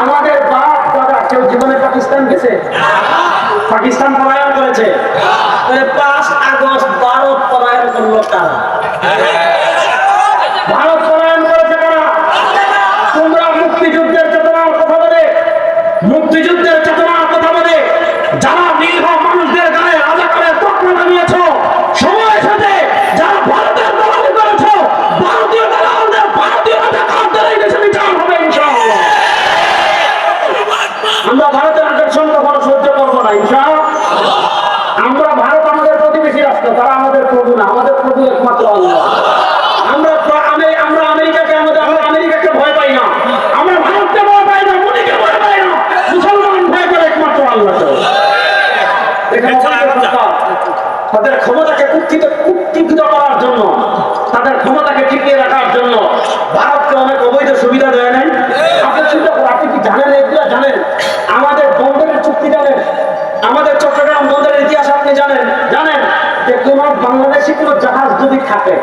আমাদের বাপ দাদা কেউ জীবনে পাকিস্তান গেছে? পাকিস্তান পলায়ন করেছে। 5 আগস্ট ভারত পলায়ন করলো কারা? ভারত পলায়ন করেছে কারা? তোমরা মুক্তিযুদ্ধের চেতনার কথা বলে, মুক্তিযুদ্ধের চেতনার কথা বলে যারা নিরীহ মানুষদের গায়ে রাজাকারের তকমা লাগিয়েছো, সময়ের সাথে যারা ভারতের দালালি করেছো, ভারতীয় দালালদের, ভারতীয় রাজাকারদের এই দেশে বিচার হবে ইনশাআল্লাহ। আমরা ভারতের আকর্ষণ কখনো সহ্য করবো না ইনশাআল্লাহ। আমরা ভারত আমাদের প্রতিবেশী রাষ্ট্র, তারা আমাদের প্রভু না, আমাদের প্রভু একমাত্র আল্লাহ। আমরা আমেরিকাকে আমেরিকাকে ভয় পাই না, আমরা ভারতকে ভয় পাই না, মোদীকে ভয় পাই না, মুসলমান ভয় করে একমাত্র আল্লাহকে। তাদের ক্ষমতাকে কুক্ষিগত করার জন্য, তাদের ক্ষমতাকে টিকিয়ে রাখার জন্য ভারতকে অনেক অবৈধ সুবিধা দেয় নাই। আপনি চিন্তা করেন, আপনি কি জানেন এগুলো? জানেন আমাদের বন্দরের চুক্তি জানেন? আমাদের চট্টগ্রাম বন্দরের ইতিহাস আপনি জানেন? জানেন যে কোন বাংলাদেশি কোন জাহাজ যদি থাকে,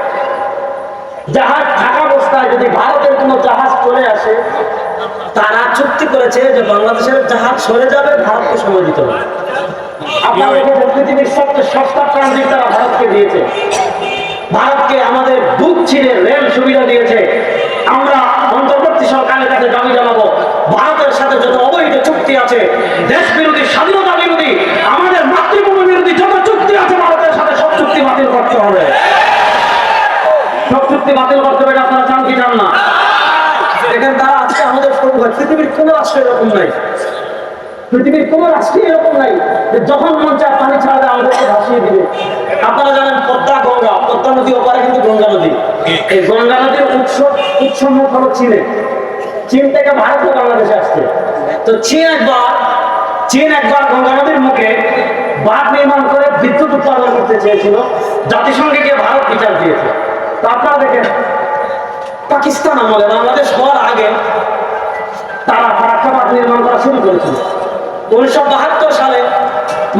জাহাজ থাকা অবস্থায় যদি ভারতের কোন জাহাজ চলে আসে, তারা চুক্তি করেছে যে বাংলাদেশের জাহাজ সরে যাবে, ভারতকে সময় দিতে হবে। আপনারা দেখেছেন পৃথিবীর সবচেয়ে সস্তা ট্রানজিট তারা ভারতকে দিয়েছে। ভারতকে আমাদের দুধ ছিঁড়ে রেল সুবিধা দিয়েছে। আমরা অন্তর্বর্তী সরকারের কাছে দাবি জানাবো, ভারতের সাথে যত অবৈধ চুক্তি আছে, দেশ বিরোধী, স্বাধীনতা বিরোধী, আমাদের মাতৃভূমি বিরোধী যত চুক্তি আছে ভারতের সাথে সব চুক্তি বাতিল করতে হবে। সব চুক্তি বাতিল করতে হবে। আপনারা চান কি চান না? দেখেন তারা আজকে আমাদের পৃথিবীর কোন রাষ্ট্র এরকম নাই, পৃথিবীর কোন রাষ্ট্রে এরকম নাই যে যখন মন চায় পানি ছাড়া আমাদেরকে ভাসিয়ে দিবে। আপনারা জানেন পদ্মা, গঙ্গা, পদ্মা নদী ওপারে কিন্তু গঙ্গা নদী। এই গঙ্গা নদীর উৎসমুখ হলো চীনে। চীন থেকে ভারত বাংলাদেশে আসছে। তো চীন একবার গঙ্গা নদীর মুখে বাঁধ নির্মাণ করে বিদ্যুৎ উৎপাদন করতে চেয়েছিল, জাতিসংঘে গিয়ে ভারত বিচার দিয়েছে। তো আপনারা দেখেন পাকিস্তান আমলে, বাংলাদেশ হওয়ার আগে তারা ফারাক্কা বাঁধ নির্মাণ করা শুরু করেছিল। 1972 সালে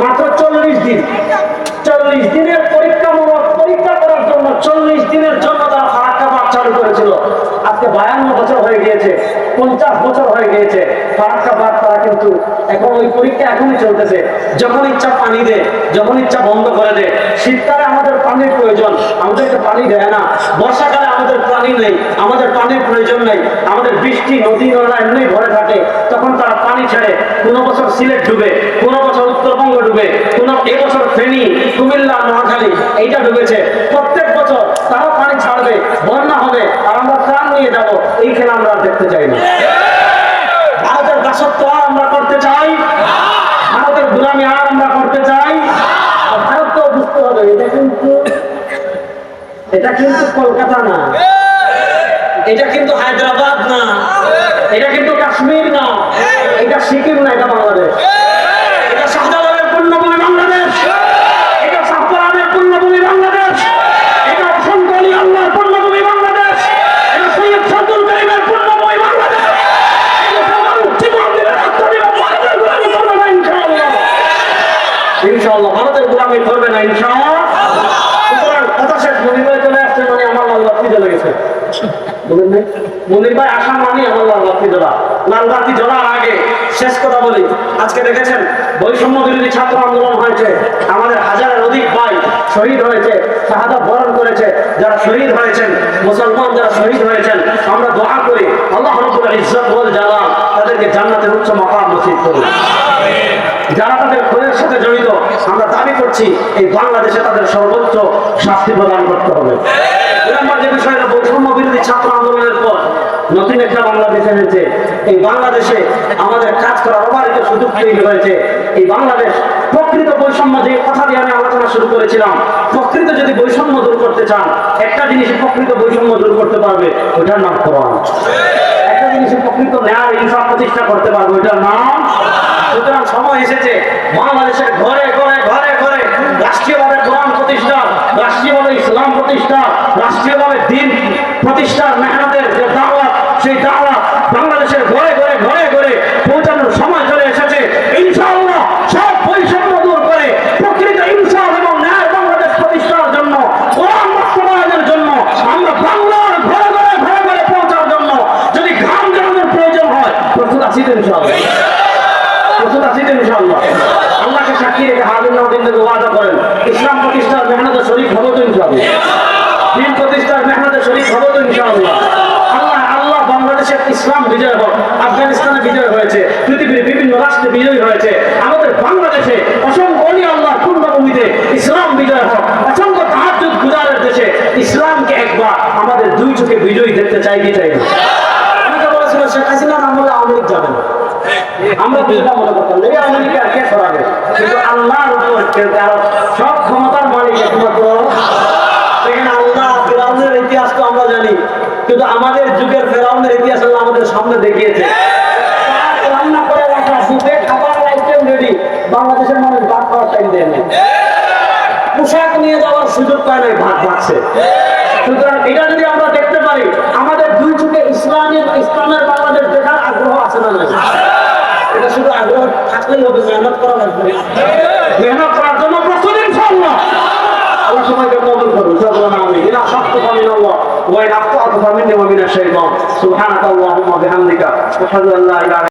মাত্র 40 দিনের পরীক্ষা করার জন্য 40 দিনের জন্য তারা ফারাক্কা বাঁধ চালু করেছিল। আজকে 52 বছর হয়ে গিয়েছে, 50 বছর হয়ে গিয়েছে ফারাক্কা বাঁধ তারা কিন্তু এখন ওই পরীক্ষা এখনই চলতেছে। যখন ইচ্ছা পানি দেয়, যখন ইচ্ছা বন্ধ করে দেয়। শীতকালে আমাদের পানির প্রয়োজন, আমাদেরকে পানি দেয় না। বর্ষাকালে আমাদের পানি নেই, আমাদের পানির প্রয়োজন নেই। আমাদের বৃষ্টি, নদী নালা এমনি ভরে থাকে, তখন তারা পানি ছেড়ে। কোনো বছর সিলেট ডুবে, কোনো বছর উত্তরবঙ্গ ডুবে, এবছর ফেনী, কুমিল্লা, নোয়াখালী এইটা ডুবেছে। প্রত্যেক বছর তারা পানি ছাড়বে, বন্যা হবে, আর আমরা প্রাণ নিয়ে যাব। এই খেলা আমরা দেখতে চাই না। ভারতের দাসত্ব আর আমরা করতে চাই, ভারতের গোলামি আর আমরা করতে চাই। ভারতকেও বুঝতে হবে এটা কিন্তু কলকাতা না, এটা কিন্তু হায়দ্রাবাদ না, এটা কিন্তু কাশ্মীর না, এটা সিকিম না, এটা বাংলাদেশ। এটা শাহজালালের পূর্ণভূমি বাংলাদেশ, এটা শাহপুরানের পূর্ণভূমি বাংলাদেশ, এটা অসংখ্য অলি আল্লাহর পূর্ণভূমি বাংলাদেশ, এটা সৈয়দ শামসুল করিমের পূর্ণভূমি বাংলাদেশ। ইনশাআল্লাহ ভারতের গোলামি করবে না ইনশাআল্লাহ। সুতরাং কথা শেষ। মনির ভাই চলে আসছে মানে আমার লাল বাতি জ্বলে গেছে, বলেন নাই? মনির ভাই আসা মানে আমার লাল বাতি জ্বলা। লাল বাতি জ্বলার আগে শেষ কথা বলি, আজকে দেখেছেন বৈষম্য বিরোধী ছাত্র আন্দোলন হয়েছে, আমাদের হাজারের অধিক ভাই শহীদ হয়েছে, শাহাদাত বরণ করেছে। যারা শহীদ হয়েছেন, মুসলমান যারা শহীদ হয়েছেন, আমরা দোয়া করি আল্লাহ রাব্বুল ইজ্জত ওয়াল জালাল তাদেরকে জান্নাতের উচ্চ মাকাম নসিব করুন। যারা তাদের খুনের সাথে জড়িত, আমরা দাবি করছি এই বাংলাদেশে তাদের সর্বোচ্চ শাস্তি প্রদান করতে হবে। যে বিষয়টা বৈষম্য বিরোধী ছাত্র আন্দোলনের পর নতুন একটা বাংলাদেশ এনেছে। এই বাংলাদেশে আমাদের কাজ করার অবারিত সুযোগ তৈরি হয়েছে। এই বাংলাদেশ প্রকৃত বৈষম্য, যে কথা দিয়ে আমি আলোচনা শুরু করেছিলাম, প্রকৃত যদি বৈষম্য দূর করতে চান, একটা জিনিসে প্রকৃত বৈষম্য দূর করতে পারবে, ওইটার নাম কোরআন। একটা জিনিসে প্রকৃত ন্যায় ইনসাফ প্রতিষ্ঠা করতে পারবে, ওইটার নাম। সুতরাং সময় এসেছে বাংলাদেশের ঘরে ঘরে ঘরে ঘরে রাষ্ট্রীয়ভাবে কোরআন প্রতিষ্ঠা, রাষ্ট্রীয়ভাবে ইসলাম প্রতিষ্ঠা, রাষ্ট্রীয়ভাবে দ্বীন প্রতিষ্ঠার মেহনতের যে দাওয়াত, সেই দাওয়াত বাংলাদেশের ঘরে ঘরে ঘরে ঘরে পৌঁছানোর সময় চলে এসেছে। ইনশাআল্লাহ সব বৈষম্য দূর করে প্রকৃত ইনসাফ এবং ন্যায় বাংলাদেশ প্রতিষ্ঠার জন্য, কোরআন বাস্তবায়নের জন্য, আমরা বাংলার ঘরে ঘরে ঘরে ঘরে পৌঁছার জন্য যদি ঘাম জড়ানোর প্রয়োজন হয়, আছি তো ইনশাআল্লাহ, প্রস্তুত আছি তো ইনশাআল্লাহ। আল্লাহকে সাক্ষী রেখে হাবিব নবীনকে ওয়াদা করেন ইসলাম প্রতিষ্ঠার মেহনতে শরীক হবো তো ইনশাআল্লাহ, দিন প্রতিষ্ঠার মেহনতে শরীক হবো তো ইনশাআল্লাহ। আল্লাহ বাংলাদেশের ইসলাম বিজয় হোক, আফগানিস্তানে বিজয় হয়েছে, পৃথিবীর বিভিন্ন রাষ্ট্রে বিজয় হয়েছে, আমাদের বাংলাদেশে অসংখ্য অলি আল্লাহ পূর্ণভূমিতে ইসলাম বিজয় হোক, অসংখ্য তাহাজ্জুদ গুজারের দেশে ইসলামকে একবার আমাদের দুই চোখে বিজয়ী দেখতে চাই কি চাই না? অনেকে বলেছিল শেখ হাসিনার আমলে আওয়ামী লীগ যাবে না, আমরা যেটা মনে করতাম এই আওয়ামী লীগকে আর কে সরাবে, কিন্তু আল্লাহর উপর সব ক্ষমতার মালিক একমাত্র দেখেন আল্লাহ। ফেরাউনের ইতিহাস তো আমরা জানি, কিন্তু আমাদের যুগের ফেরাউনের ইতিহাস আল্লাহ আমাদের সামনে দেখিয়েছে। রান্না করে রাখা বুফে খাবার আইটেম রেডি, বাংলাদেশের মানুষ ভাত খাওয়ার টাইম দেয় না, পোশাক নিয়ে যাওয়ার সুযোগ পায় নাই, ভাত পাচ্ছে। সুতরাং এটা যদি আমরা দেখতে পারি আমাদের দুই চোখে ইসলামের বাংলাদেশ দেখার আগ্রহ আছে না নাই? এটা শুধু আগ্রহ থাকলেই হবে, মেহনত করা লাগবে, মেহনত করার জন্য প্রস্তুত ইনশাআল্লাহ। আল্লাহ সবাইকে কবুল করুন, সকলের আমিন। ইলা শাক্তু মিনাল্লাহ ওয়া ইন আখতাতু ফামিন্নি ওয়া মিনাশ শাইতান। সুবহানাকাল্লাহুম্মা বিহামদিকা আশহাদু আল্লা ইলাহা